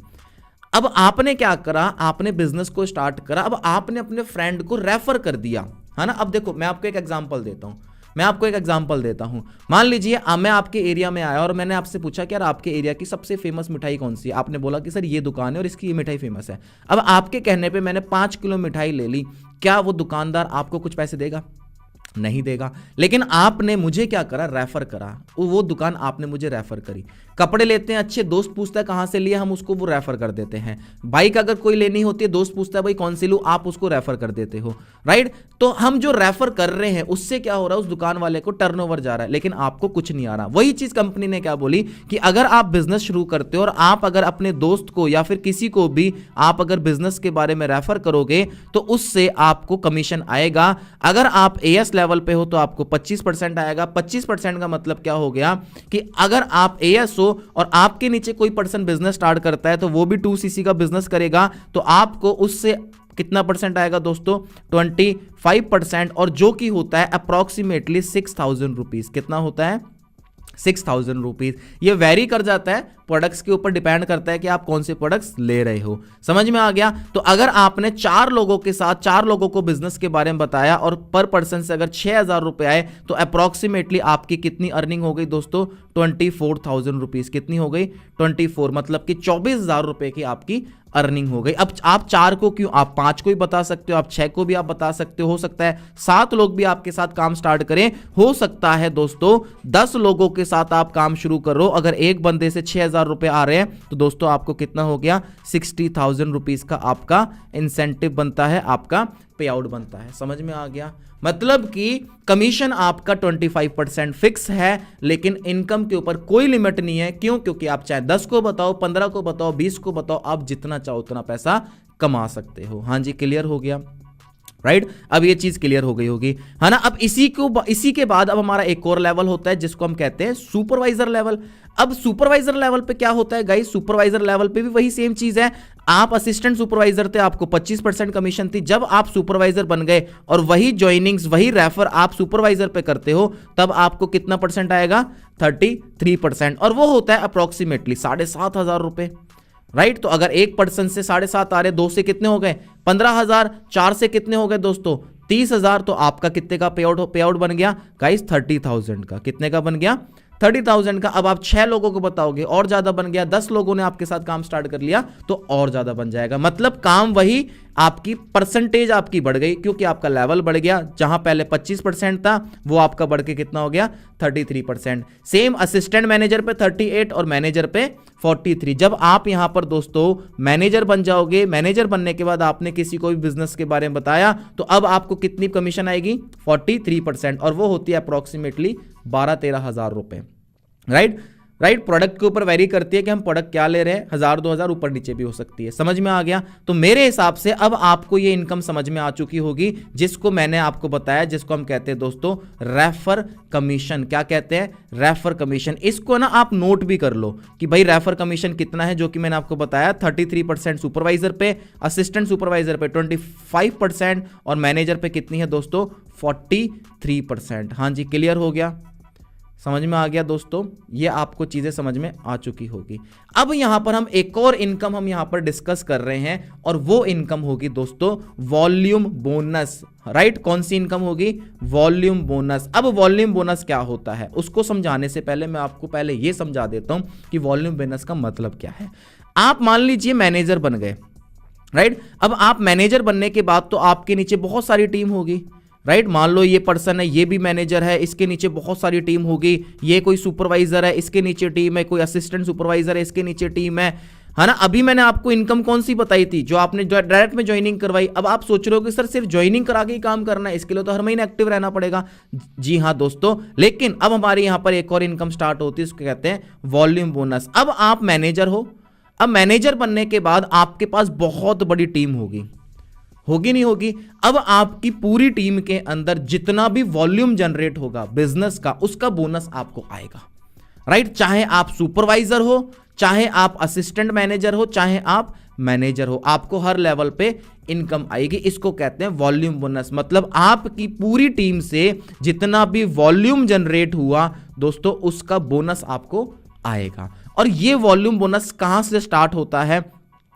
अब आपने क्या करा, आपने बिजनेस को स्टार्ट करा, अब आपने अपने फ्रेंड को रेफर कर दिया, है ना। अब देखो मैं आपको एक एग्जांपल देता हूं। मान लीजिए मैं आपके एरिया में आया और मैंने आपसे पूछा कि यार आपके एरिया की सबसे फेमस मिठाई कौन सी है। आपने बोला कि सर ये दुकान है और इसकी ये मिठाई फेमस है। अब आपके कहने पे मैंने 5 किलो मिठाई ले ली, क्या वो दुकानदार आपको कुछ पैसे देगा? नहीं देगा। लेकिन आपने मुझे क्या करा, रेफर करा, वो दुकान आपने मुझे रेफर करी। कपड़े लेते हैं अच्छे, दोस्त पूछता है कहां से लिए, हम उसको वो रेफर कर देते हैं। बाइक अगर कोई लेनी होती है, दोस्त पूछता है भाई कौन सी लूं, आप उसको रेफर कर देते हो, राइट। तो हम जो रेफर कर रहे हैं उससे क्या हो रहा है, उस दुकान वाले को टर्नओवर जा रहा है, लेकिन आपको कुछ नहीं आ रहा। वही चीज कंपनी ने क्या बोली कि अगर आप बिजनेस शुरू करते हो और आप अगर अपने दोस्त को या फिर किसी को भी आप अगर बिजनेस के बारे में रेफर करोगे तो उससे आपको कमीशन आएगा। अगर आप एएस लेवल पे हो तो आपको 25% आएगा। 25% का मतलब क्या हो गया कि अगर आप एएस हो और आपके नीचे कोई पर्सन बिजनेस स्टार्ट करता है तो वो भी 2cc का बिजनेस करेगा, तो आपको उससे कितना परसेंट आएगा दोस्तों, 25%। और जो कि होता है अप्रोक्सीमेटली 6,000 रुपीज। कितना होता है? 6,000 रुपीज। ये वेरी कर जाता है, प्रोडक्ट्स के ऊपर डिपेंड करता है कि आप कौन से प्रोडक्ट्स ले रहे हो। समझ में आ गया? तो अगर आपने 4 लोगों के साथ 4 लोगों को बिजनेस के बारे में बताया और पर पर्सन से अगर 6,000 रुपए आए तो अप्रोक्सीमेटली आपकी कितनी अर्निंग हो गई दोस्तों, 24,000 रुपीज। कितनी हो गई? 24, मतलब कि 24,000 रुपए की आपकी अर्निंग हो गई। अब आप 4 को क्यों, आप 5 को भी बता सकते हो, आप 6 को भी आप बता सकते हो सकता है 7 लोग भी आपके साथ काम स्टार्ट करें, हो सकता है दोस्तों 10 लोगों के साथ आप काम शुरू करो। अगर एक बंदे से 6,000 रुपए आ रहे हैं तो दोस्तों आपको कितना हो गया, 60,000 रुपीज का आपका इंसेंटिव बनता है, आपका पे आउट बनता है। समझ में आ गया? मतलब कि कमीशन आपका 25% फिक्स है, लेकिन इनकम के ऊपर कोई लिमिट नहीं है। क्यों? क्योंकि आप चाहे 10 को बताओ, 15 को बताओ, 20 को बताओ, आप जितना चाहो उतना पैसा कमा सकते हो। हाँ जी, क्लियर हो गया, राइट। अब ये चीज क्लियर हो गई होगी, है ना। अब इसी के बाद अब हमारा एक और लेवल होता है जिसको हम कहते हैं सुपरवाइजर लेवल। अब सुपरवाइजर लेवल पे क्या होता है गाइस, सुपरवाइजर लेवल पे भी वही सेम चीज है। आप असिस्टेंट सुपरवाइजर थे, आपको 25% कमीशन थी। जब आप सुपरवाइजर बन गए और वही ज्वाइनिंग्स वही रेफर आप सुपरवाइजर पे करते हो, तब आपको कितना परसेंट आएगा, 33%। और वो होता है अप्रोक्सीमेटली 7,500 रुपए, राइट। तो अगर एक पर्सन से 7.5 आ रहे, 2 से कितने हो गए 15,000, 4 से कितने हो गए दोस्तों 30,000। तो आपका कितने का पे आउट बन गया गाइस, 30,000 का। कितने का बन गया, 30,000 का अब आप 6 लोगों को बताओगे और ज्यादा बन गया, 10 लोगों ने आपके साथ काम स्टार्ट कर लिया तो और ज्यादा बन जाएगा। मतलब काम वही, आपकी परसेंटेज आपकी बढ़ गई क्योंकि आपका लेवल बढ़ गया। जहां पहले 25% था वो आपका बढ़ के कितना हो गया 33%। सेम असिस्टेंट मैनेजर पे 38 और मैनेजर पे 43। जब आप यहां पर दोस्तों मैनेजर बन जाओगे, मैनेजर बनने के बाद आपने किसी को भी बिजनेस के बारे में बताया तो अब आपको कितनी कमीशन आएगी 43%, और वो होती है अप्रोक्सीमेटली 12-13 हजार रुपए। राइट प्रोडक्ट के ऊपर वेरी करती है कि हम प्रोडक्ट क्या ले रहे हैं, 1000-2000 ऊपर नीचे भी हो सकती है। समझ में आ गया? तो मेरे हिसाब से अब आपको ये इनकम समझ में आ चुकी होगी जिसको मैंने आपको बताया, जिसको हम कहते हैं दोस्तों रेफर कमीशन। क्या कहते हैं? Refer commission. इसको ना आप नोट भी कर लो कि भाई रेफर कमीशन कितना है, जो कि मैंने आपको बताया 33% सुपरवाइजर पे, असिस्टेंट सुपरवाइजर पे 25% और मैनेजर पे कितनी है दोस्तों 43%। हाँ जी, क्लियर हो गया? समझ में आ गया दोस्तों? ये आपको चीजें समझ में आ चुकी होगी। अब यहां पर हम एक और इनकम हम यहां पर डिस्कस कर रहे हैं और वो इनकम होगी दोस्तों वॉल्यूम बोनस। राइट, कौन सी इनकम होगी? Volume bonus. अब वॉल्यूम बोनस क्या होता है उसको समझाने से पहले मैं आपको पहले ये समझा देता हूं कि वॉल्यूम बोनस का मतलब क्या है। आप मान लीजिए मैनेजर बन गए, राइट। अब आप मैनेजर बनने के बाद तो आपके नीचे बहुत सारी टीम होगी, राइट। मान लो ये पर्सन है, ये भी मैनेजर है, इसके नीचे बहुत सारी टीम होगी। ये कोई सुपरवाइजर है, इसके नीचे टीम है, कोई असिस्टेंट सुपरवाइजर है, इसके नीचे टीम है ना। अभी मैंने आपको इनकम कौन सी बताई थी, जो आपने डायरेक्ट में ज्वाइनिंग करवाई। अब आप सोच रहे हो कि सर सिर्फ ज्वाइनिंग करा के ही काम करना है, इसके लिए तो हर महीने एक्टिव रहना पड़ेगा। जी हाँ दोस्तों, लेकिन अब हमारे यहां पर एक और इनकम स्टार्ट होती है, उसको कहते हैं वॉल्यूम बोनस। अब आप मैनेजर हो, अब मैनेजर बनने के बाद आपके पास बहुत बड़ी टीम होगी नहीं होगी? अब आपकी पूरी टीम के अंदर जितना भी वॉल्यूम जनरेट होगा बिजनेस का, उसका बोनस आपको आएगा, राइट। चाहे आप सुपरवाइजर हो, चाहे आप असिस्टेंट मैनेजर हो, चाहे आप मैनेजर हो, आपको हर लेवल पे इनकम आएगी। इसको कहते हैं वॉल्यूम बोनस। मतलब आपकी पूरी टीम से जितना भी वॉल्यूम जनरेट हुआ दोस्तों, उसका बोनस आपको आएगा। और ये वॉल्यूम बोनस कहां से स्टार्ट होता है?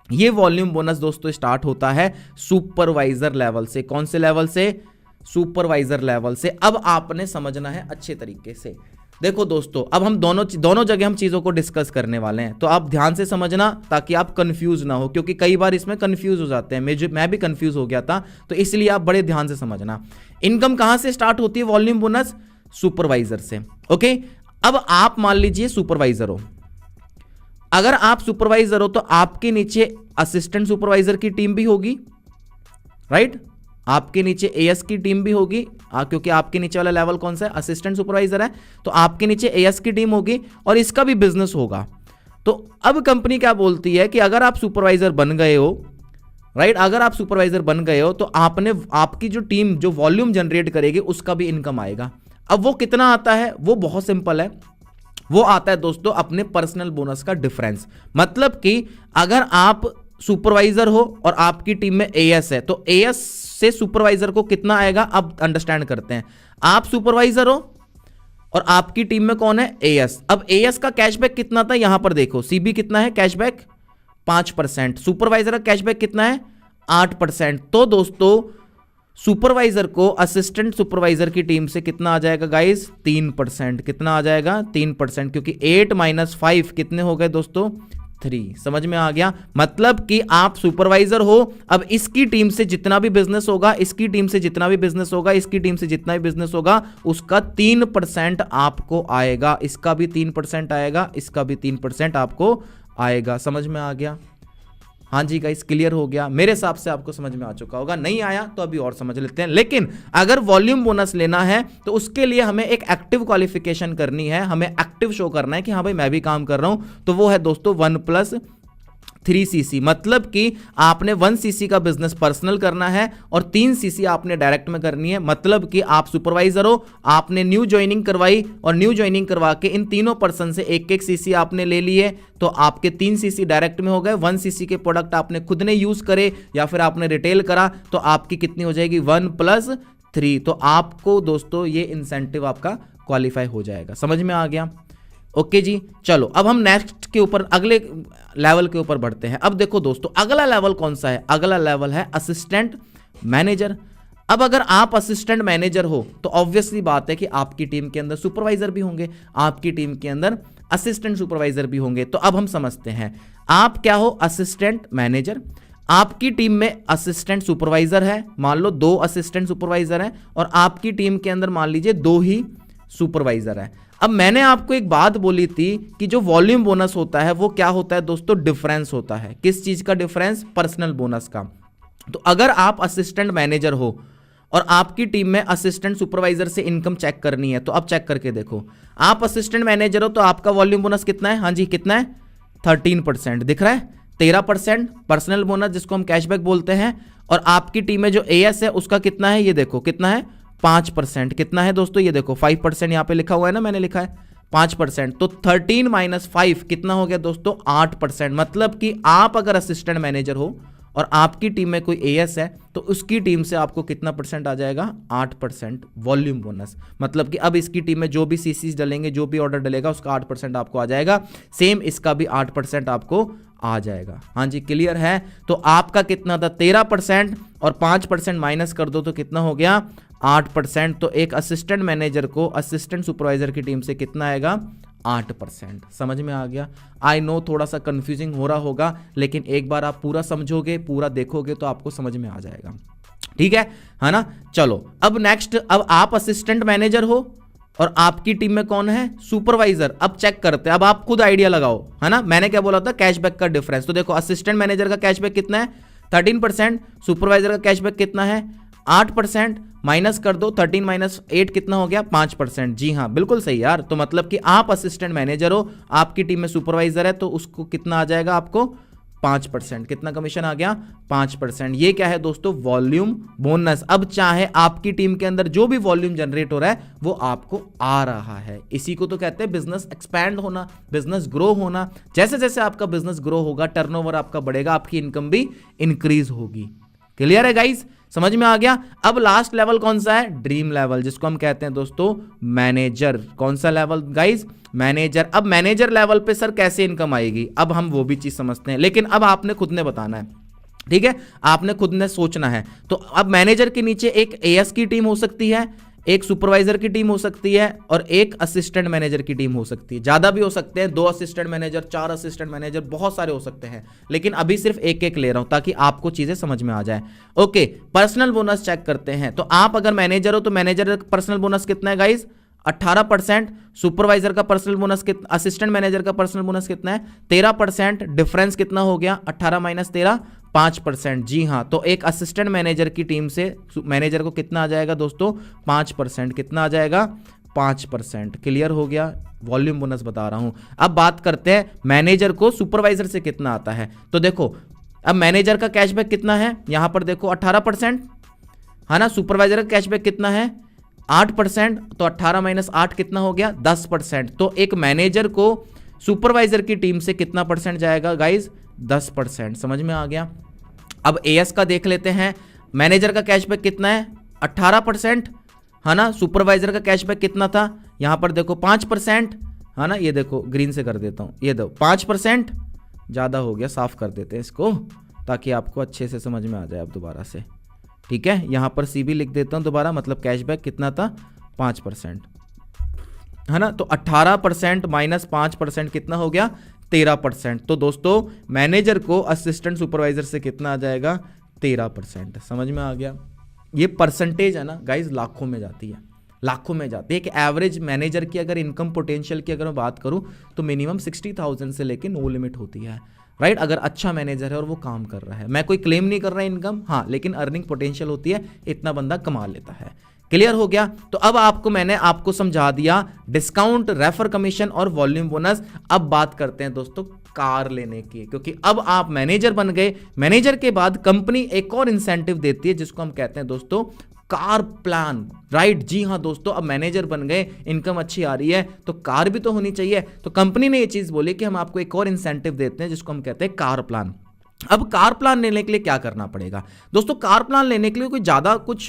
ये वॉल्यूम बोनस दोस्तों स्टार्ट होता है सुपरवाइजर लेवल से। कौन से लेवल से? सुपरवाइजर लेवल से। अब आपने समझना है अच्छे तरीके से। देखो दोस्तों, अब हम दोनों जगह हम चीजों को डिस्कस करने वाले हैं, तो आप ध्यान से समझना ताकि आप कंफ्यूज ना हो, क्योंकि कई बार इसमें कंफ्यूज हो जाते हैं। मैं भी कंफ्यूज हो गया था, तो इसलिए आप बड़े ध्यान से समझना। इनकम कहां से स्टार्ट होती है वॉल्यूम बोनस? सुपरवाइजर से। ओके, अब आप मान लीजिए सुपरवाइजर हो। अगर आप सुपरवाइजर हो तो आपके नीचे असिस्टेंट सुपरवाइजर की टीम भी होगी, राइट। आपके नीचे एएस की टीम भी होगी, क्योंकि आपके नीचे वाला लेवल कौन सा है? असिस्टेंट सुपरवाइजर है, तो आपके नीचे एएस की टीम होगी और इसका भी बिजनेस होगा। तो अब कंपनी क्या बोलती है कि अगर आप सुपरवाइजर बन गए हो, राइट, अगर आप सुपरवाइजर बन गए हो तो आपकी जो टीम जो वॉल्यूम जनरेट करेगी उसका भी इनकम आएगा। अब वो कितना आता है? वो बहुत सिंपल है, वो आता है दोस्तों अपने पर्सनल बोनस का डिफरेंस। मतलब कि अगर आप सुपरवाइजर हो और आपकी टीम में एएस है, तो एएस से सुपरवाइजर को कितना आएगा? अब अंडरस्टैंड करते हैं। आप सुपरवाइजर हो और आपकी टीम में कौन है? एएस। अब एएस का कैशबैक कितना था? यहां पर देखो, सीबी कितना है कैशबैक? 5%। सुपरवाइजर का कैशबैक कितना है? 8%। तो दोस्तों सुपरवाइजर को असिस्टेंट सुपरवाइजर की टीम से कितना आ जाएगा गाइस? 3%। कितना आ जाएगा? 3%, क्योंकि 8 - 5 कितने हो गए दोस्तों? 3। समझ में आ गया? मतलब कि आप सुपरवाइजर हो, अब इसकी टीम से जितना भी बिजनेस होगा, इसकी टीम से जितना भी बिजनेस होगा, इसकी टीम से जितना भी बिजनेस होगा, उसका 3% आपको आएगा। इसका भी 3% आएगा, इसका भी 3% आपको आएगा। समझ में आ गया? हाँ जी गाइस, क्लियर हो गया? मेरे हिसाब से आपको समझ में आ चुका होगा। नहीं आया तो अभी और समझ लेते हैं। लेकिन अगर वॉल्यूम बोनस लेना है तो उसके लिए हमें एक एक्टिव क्वालिफिकेशन करनी है, हमें एक्टिव शो करना है कि हाँ भाई मैं भी काम कर रहा हूं। तो वो है दोस्तों 1+3 सीसी। मतलब कि आपने 1 सीसी का बिजनेस पर्सनल करना है और 3 सीसी आपने डायरेक्ट में करनी है। मतलब कि आप सुपरवाइजर हो, आपने न्यू ज्वाइनिंग करवाई और न्यू ज्वाइनिंग करवा के इन तीनों पर्सन से 1-1 सीसी आपने ले लिए, तो आपके 3 सीसी डायरेक्ट में हो गए। 1 सीसी के प्रोडक्ट आपने खुद ने यूज करे या फिर आपने रिटेल करा, तो आपकी कितनी हो जाएगी? 1+3। तो आपको दोस्तों ये इंसेंटिव आपका क्वालिफाई हो जाएगा। समझ में आ गया? ओके जी, चलो अब हम नेक्स्ट के ऊपर अगले लेवल के ऊपर बढ़ते हैं। अब देखो दोस्तों, अगला लेवल कौन सा है? अगला लेवल है असिस्टेंट मैनेजर। अब अगर आप असिस्टेंट मैनेजर हो तो ऑब्वियसली बात है कि आपकी टीम के अंदर सुपरवाइजर भी होंगे, आपकी टीम के अंदर असिस्टेंट सुपरवाइजर भी होंगे। तो अब हम समझते हैं, आप क्या हो, असिस्टेंट मैनेजर, आपकी टीम में असिस्टेंट सुपरवाइजर है, मान लो 2 असिस्टेंट सुपरवाइजर हैं और आपकी टीम के अंदर मान लीजिए 2 ही सुपरवाइजर है। अब मैंने आपको एक बात बोली थी कि जो वॉल्यूम बोनस होता है वो क्या होता है दोस्तों, डिफरेंस होता है। किस चीज का डिफरेंस, पर्सनल बोनस का। तो अगर आप असिस्टेंट मैनेजर हो और आपकी टीम में असिस्टेंट सुपरवाइजर से इनकम चेक करनी है, तो अब चेक करके देखो, आप असिस्टेंट मैनेजर हो तो आपका वॉल्यूम बोनस कितना है, हाँ जी कितना है, 13% दिख रहा है, 13% पर्सनल बोनस जिसको हम कैशबैक बोलते हैं। और आपकी टीम में जो एएस है उसका कितना है, ये देखो कितना है, 5%। कितना है दोस्तों, ये देखो 5% यहां पे लिखा हुआ है ना, मैंने लिखा है 5%। तो 13 - 5 कितना हो गया दोस्तों, 8%। मतलब कि आप अगर असिस्टेंट मैनेजर हो और आपकी टीम में कोई एएस है तो उसकी टीम से आपको कितना परसेंट आ जाएगा, 8% वॉल्यूम बोनस। मतलब कि अब इसकी टीम में जो भी सीसीज डलेंगे, जो भी ऑर्डर डलेगा उसका 8% आपको आ जाएगा। सेम इसका भी 8% आपको आ जाएगा। हाँ जी क्लियर है। तो आपका कितना था, 13% और 5% माइनस कर दो तो कितना हो गया, 8%। तो एक असिस्टेंट मैनेजर को असिस्टेंट सुपरवाइजर की टीम से कितना आएगा, 8%। समझ में आ गया। आई नो थोड़ा सा कंफ्यूजिंग हो रहा होगा, लेकिन एक बार आप पूरा समझोगे, पूरा देखोगे तो आपको समझ में आ जाएगा। ठीक है ना। चलो अब नेक्स्ट, अब आप असिस्टेंट मैनेजर हो और आपकी टीम में कौन है, सुपरवाइजर। अब चेक करते हैं, अब आप खुद आइडिया लगाओ, है ना। मैंने क्या बोला था, कैशबैक का डिफरेंस। तो देखो असिस्टेंट मैनेजर का कैशबैक कितना है, 13%, सुपरवाइजर का कैशबैक कितना है, 8%। माइनस कर दो, 13 - 8 कितना हो गया, 5%। जी हाँ बिल्कुल सही यार। तो मतलब कि आप असिस्टेंट मैनेजर हो, आपकी टीम में सुपरवाइजर है, तो उसको कितना आ जाएगा, आपको 5%। कितना कमीशन आ गया, 5%। ये क्या है दोस्तों, वॉल्यूम बोनस। अब चाहे आपकी टीम के अंदर जो भी वॉल्यूम जनरेट हो रहा है वो आपको आ रहा है। इसी को तो कहते हैं बिजनेस एक्सपैंड होना, बिजनेस ग्रो होना। जैसे जैसे आपका बिजनेस ग्रो होगा, टर्नओवर आपका बढ़ेगा, आपकी इनकम भी इंक्रीज होगी। क्लियर है गाइस, समझ में आ गया। अब लास्ट लेवल कौन सा है, ड्रीम लेवल, जिसको हम कहते हैं दोस्तों मैनेजर। कौन सा लेवल गाइस, मैनेजर। अब मैनेजर लेवल पे सर कैसे इनकम आएगी, अब हम वो भी चीज समझते हैं, लेकिन अब आपने खुद ने बताना है। ठीक है, आपने खुद ने सोचना है। तो अब मैनेजर के नीचे एक एएस की टीम हो सकती है, एक सुपरवाइजर की टीम हो सकती है और एक असिस्टेंट मैनेजर की टीम हो सकती है। ज्यादा भी हो सकते हैं, 2 असिस्टेंट मैनेजर, 4 असिस्टेंट मैनेजर, बहुत सारे हो सकते हैं, लेकिन अभी सिर्फ एक एक ले रहा हूं ताकि आपको चीजें समझ में आ जाए। ओके, पर्सनल बोनस चेक करते हैं। तो आप अगर मैनेजर हो तो मैनेजर का पर्सनल बोनस कितना है गाइज, 18%। सुपरवाइजर का पर्सनल बोनस कितना, असिस्टेंट मैनेजर का पर्सनल बोनस कितना है, 13%। डिफरेंस कितना हो गया, 18 - 13, 5%। जी हाँ, तो एक असिस्टेंट मैनेजर की टीम से मैनेजर को कितना आ जाएगा दोस्तों, 5%। कितना आ जाएगा, 5%। क्लियर हो गया, वॉल्यूम बोनस बता रहा हूं। अब बात करते हैं मैनेजर को सुपरवाइजर से कितना आता है। तो देखो अब मैनेजर का कैशबैक कितना है, यहां पर देखो 18%, है ना। सुपरवाइजर का कैशबैक कितना है, 8%। तो 18 - 8 कितना हो गया, 10%। तो एक मैनेजर को सुपरवाइजर की टीम से कितना परसेंट जाएगा गाइज, 10%। समझ में आ गया। अब एएस का देख लेते हैं, मैनेजर का कैशबैक कितना है, 18%, है ना। सुपरवाइजर का कैशबैक कितना था, यहां पर देखो 5%, है ना। ये देखो ग्रीन से कर देता हूं, ये दो 5%, ज्यादा हो गया, साफ कर देते हैं इसको ताकि आपको अच्छे से समझ में आ जाए अब दोबारा से। ठीक है, यहां पर सीबी लिख देता हूं दोबारा, मतलब कैशबैक कितना था, 5%, है ना। तो 18% - 5% कितना हो गया, 13%। तो दोस्तों मैनेजर को असिस्टेंट सुपरवाइजर से कितना आ जाएगा, 13%। समझ में आ गया। ये परसेंटेज है ना गाइज, लाखों में जाती है, लाखों में जाती है। कि एवरेज मैनेजर की अगर इनकम पोटेंशियल की अगर मैं बात करूं तो मिनिमम 60,000 से लेके नो लिमिट होती है, राइट। अगर अच्छा मैनेजर है और वो काम कर रहा है, मैं कोई क्लेम नहीं कर रहा इनकम, हाँ, लेकिन अर्निंग पोटेंशियल होती है, इतना बंदा कमा लेता है। क्लियर हो गया। तो अब मैंने आपको समझा दिया डिस्काउंट, रेफर कमीशन और वॉल्यूम बोनस। अब बात करते हैं दोस्तों कार लेने की, क्योंकि अब आप मैनेजर बन गए। मैनेजर के बाद कंपनी एक और इंसेंटिव देती है जिसको हम कहते हैं दोस्तों कार प्लान, राइट। जी हाँ दोस्तों, अब मैनेजर बन गए, इनकम अच्छी आ रही है तो कार भी तो होनी चाहिए। तो कंपनी ने ये चीज बोली कि हम आपको एक और इंसेंटिव देते हैं जिसको हम कहते हैं कार प्लान। अब कार प्लान लेने के लिए क्या करना पड़ेगा दोस्तों, कार प्लान लेने के लिए कोई ज्यादा कुछ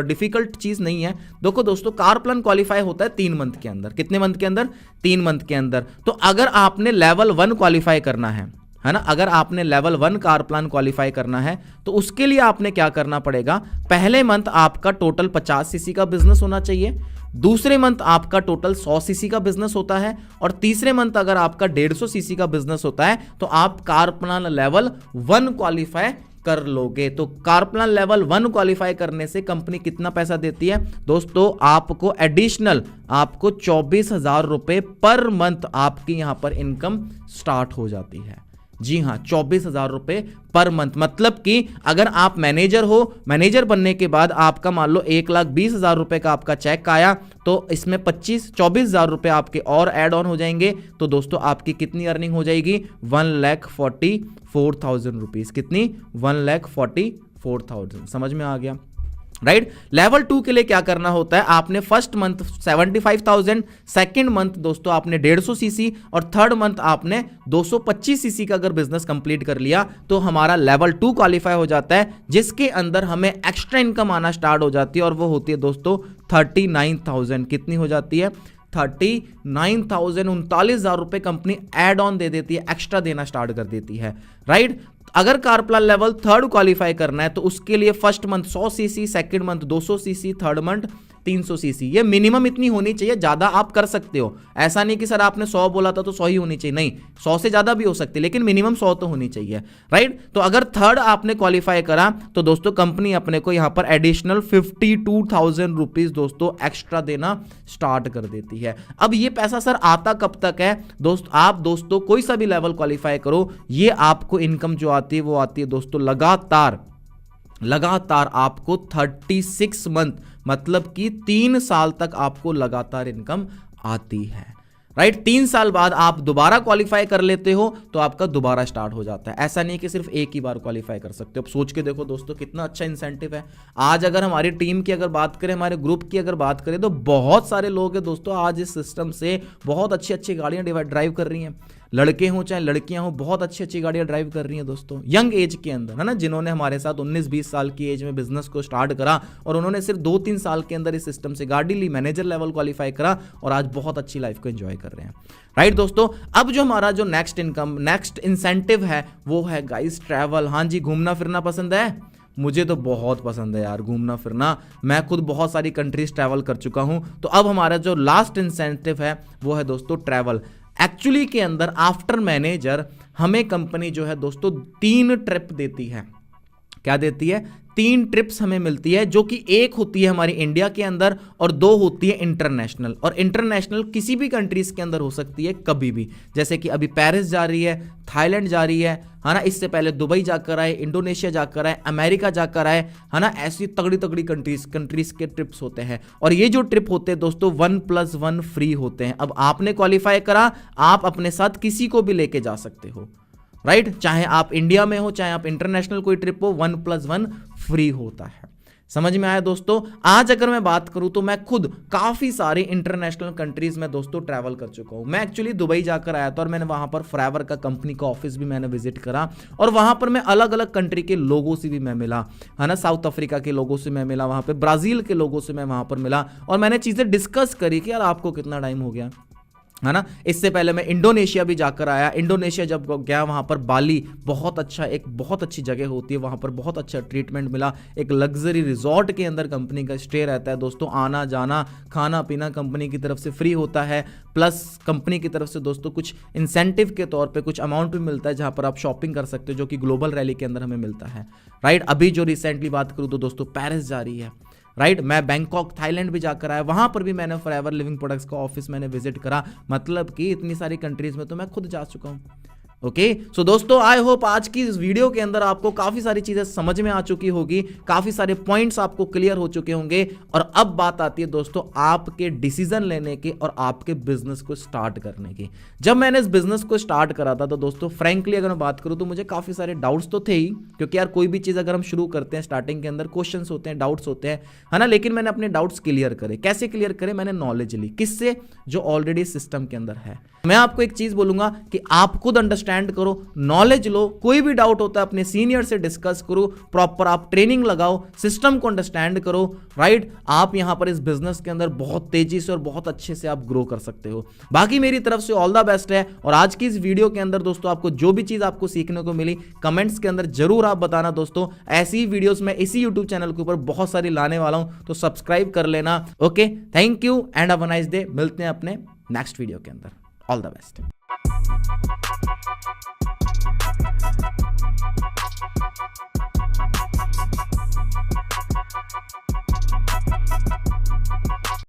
डिफिकल्ट चीज नहीं है। देखो दोस्तों, कार प्लान क्वालिफाई होता है 3 मंथ के अंदर। कितने मंथ के अंदर, 3 मंथ के अंदर। तो अगर आपने लेवल 1 क्वालिफाई करना है है ना। अगर आपने लेवल 1 कार प्लान क्वालिफाई करना है तो उसके लिए आपने क्या करना पड़ेगा, पहले मंथ आपका टोटल 50 सीसी का बिजनेस होना चाहिए, दूसरे मंथ आपका टोटल 100 सीसी का बिजनेस होता है, और तीसरे मंथ अगर आपका 150 सीसी का बिजनेस होता है तो आप कार प्लान लेवल 1 क्वालिफाई कर लोगे। तो कार प्लान लेवल 1 क्वालिफाई करने से कंपनी कितना पैसा देती है दोस्तों, आपको एडिशनल आपको 24,000 रुपए पर मंथ आपकी यहां पर इनकम स्टार्ट हो जाती है। जी हां, 24,000 रुपए पर मंथ। मतलब कि अगर आप मैनेजर हो, मैनेजर बनने के बाद आपका मान लो 1,20,000 रुपए का आपका चेक आया, तो इसमें 24,000 रुपए आपके और ऐड ऑन हो जाएंगे, तो दोस्तों आपकी कितनी अर्निंग हो जाएगी, 1,44,000 रुपीज। कितनी, 1,44,000। समझ में आ गया, राइट। लेवल 2 के लिए क्या करना होता है, आपने फर्स्ट मंथ 75,000, सेकेंड मंथ दोस्तों आपने 150 सीसी, और थर्ड मंथ आपने 225 सीसी का अगर बिजनेस कंप्लीट कर लिया तो हमारा लेवल 2 क्वालिफाई हो जाता है, जिसके अंदर हमें एक्स्ट्रा इनकम आना स्टार्ट हो जाती है, और वो होती है दोस्तों 39,000। कितनी हो जाती है, 39,000। 39,000 रुपए कंपनी एड ऑन दे देती है, एक्स्ट्रा देना स्टार्ट कर देती है, राइट। अगर कार प्लान लेवल 3 क्वालिफाई करना है तो उसके लिए first month 100 CC, second month 200 CC, third month 300 CC. ये मिनिमम इतनी होनी चाहिए, ज्यादा आप कर सकते हो, ऐसा नहीं कि सर आपने 100 बोला था तो 100 ही होनी चाहिए, नहीं, 100 से ज्यादा भी हो सकती है, लेकिन मिनिमम 100 तो होनी चाहिए, राइट। तो अगर थर्ड आपने क्वालिफाई करा तो दोस्तों कंपनी अपने को यहां पर एडिशनल 52,000 रुपीज दोस्तों एक्स्ट्रा देना स्टार्ट कर देती है। अब ये पैसा सर आता कब तक है आप दोस्तों कोई सा भी लेवल क्वालिफाई करो, ये आपको इनकम जो आती है वो आती है दोस्तों लगातार आपको 36 मंथ, मतलब कि 3 साल तक आपको लगातार इनकम आती है, राइट। 3 साल बाद आप दोबारा क्वालिफाई कर लेते हो तो आपका दोबारा स्टार्ट हो जाता है। ऐसा नहीं कि सिर्फ एक ही बार क्वालिफाई कर सकते हो। अब सोच के देखो दोस्तों कितना अच्छा इंसेंटिव है। आज अगर हमारी टीम की अगर बात करें, हमारे ग्रुप की अगर बात करें, तो बहुत सारे लोग हैं दोस्तों आज इस सिस्टम से बहुत अच्छी अच्छी गाड़ियां ड्राइव कर रही हैं, लड़के हों चाहे लड़कियां हों, बहुत अच्छी अच्छी गाड़ियां ड्राइव कर रही हैं दोस्तों, यंग एज के अंदर, है ना, जिन्होंने हमारे साथ 19-20 साल की एज में बिजनेस को स्टार्ट करा और उन्होंने सिर्फ 2-3 साल के अंदर इस सिस्टम से गाड़ी ली, मैनेजर लेवल क्वालिफाई करा और आज बहुत अच्छी लाइफ को एंजॉय कर रहे हैं, राइट दोस्तों। अब जो हमारा जो नेक्स्ट इंसेंटिव है वो है गाइस ट्रैवल। हाँ जी, घूमना फिरना पसंद है, मुझे तो बहुत पसंद है यार घूमना फिरना, मैं खुद बहुत सारी कंट्रीज ट्रैवल कर चुका हूं। तो अब हमारा जो लास्ट इंसेंटिव है वो है दोस्तों ट्रैवल। एक्चुअली के अंदर आफ्टर मैनेजर हमें कंपनी जो है दोस्तों 3 ट्रिप देती है। क्या देती है, 3 ट्रिप्स हमें मिलती है, जो कि एक होती है हमारी इंडिया के अंदर और 2 होती है इंटरनेशनल। और इंटरनेशनल किसी भी कंट्रीज के अंदर हो सकती है कभी भी, जैसे कि अभी पेरिस जा रही है, थाईलैंड जा रही है ना, इससे पहले दुबई जाकर आए, इंडोनेशिया जाकर आए, अमेरिका जाकर आए, है ना। ऐसी तगड़ी तगड़ी कंट्रीज के ट्रिप्स होते हैं, और ये जो ट्रिप होते हैं दोस्तों 1+1 फ्री होते हैं। अब आपने क्वालिफाई करा, आप अपने साथ किसी को भी लेके जा सकते हो, राइट। चाहे आप इंडिया में हो, चाहे आप इंटरनेशनल कोई ट्रिप हो, 1+1 फ्री होता है। समझ में आया दोस्तों। आज अगर मैं बात करूं तो मैं खुद काफी सारे इंटरनेशनल कंट्रीज में दोस्तों ट्रैवल कर चुका हूं। मैं एक्चुअली दुबई जाकर आया था और मैंने वहां पर फॉरएवर का कंपनी का ऑफिस भी मैंने विजिट करा, और वहां पर मैं अलग अलग कंट्री के लोगों से भी मैं मिला, है ना। साउथ अफ्रीका के लोगों से मैं मिला, वहां पे ब्राजील के लोगों से मैं वहां पर मिला, और मैंने चीजें डिस्कस करी कि यार आपको कितना टाइम हो गया, है ना। इससे पहले मैं इंडोनेशिया भी जाकर आया। इंडोनेशिया जब गया वहां पर बाली बहुत अच्छा, एक बहुत अच्छी जगह होती है, वहां पर बहुत अच्छा ट्रीटमेंट मिला। एक लग्जरी रिजॉर्ट के अंदर कंपनी का स्टे रहता है दोस्तों, आना जाना खाना पीना कंपनी की तरफ से फ्री होता है, प्लस कंपनी की तरफ से दोस्तों कुछ इंसेंटिव के तौर पे कुछ अमाउंट भी मिलता है, जहां पर आप शॉपिंग कर सकते हो, जो कि ग्लोबल रैली के अंदर हमें मिलता है, राइट। अभी जो रिसेंटली बात करूं तो दोस्तों पेरिस जा रही है, राइट। मैं बैंकॉक थाईलैंड भी जाकर आया, वहां पर भी मैंने फॉरएवर लिविंग प्रोडक्ट्स का ऑफिस मैंने विजिट करा। मतलब कि इतनी सारी कंट्रीज में तो मैं खुद जा चुका हूं। ओके सो दोस्तों, आई होप आज की इस वीडियो के अंदर आपको काफी सारी चीजें समझ में आ चुकी होगी, काफी सारे पॉइंट्स आपको क्लियर हो चुके होंगे। और अब बात आती है दोस्तों आपके डिसीजन लेने के और आपके बिजनेस को स्टार्ट करने की। जब मैंने इस बिजनेस को स्टार्ट करा था तो दोस्तों फ्रैंकली अगर मैं बात करूं तो मुझे काफी सारे डाउट्स तो थे ही, क्योंकि यार कोई भी चीज अगर हम शुरू करते हैं स्टार्टिंग के अंदर क्वेश्चंस होते हैं, डाउट्स होते हैं, है ना। लेकिन मैंने अपने डाउट्स क्लियर करे। कैसे क्लियर करे? मैंने नॉलेज ली। किससे? जो ऑलरेडी सिस्टम के अंदर है। मैं आपको एक चीज बोलूंगा कि आप खुद अंडरस्टैंड अंडरस्टैंड करो, नॉलेज लो, कोई भी डाउट होता है अपने सीनियर से डिस्कस करो, प्रॉपर आप ट्रेनिंग लगाओ, सिस्टम को अंडरस्टैंड करो, राइट। आप यहां पर इस बिजनेस के अंदर बहुत तेजी से और बहुत अच्छे से आप ग्रो कर सकते हो। बाकी मेरी तरफ से ऑल द बेस्ट है। और आज की इस वीडियो के अंदर दोस्तों आपको जो भी चीज आपको सीखने को मिली कमेंट्स के अंदर जरूर आप बताना दोस्तों। ऐसी वीडियोस मैं इसी यूट्यूब चैनल के ऊपर बहुत सारी लाने वाला हूं, तो सब्सक्राइब कर लेना। Okay, thank you and have a nice day. मिलते हैं अपने नेक्स्ट वीडियो के अंदर। All the best.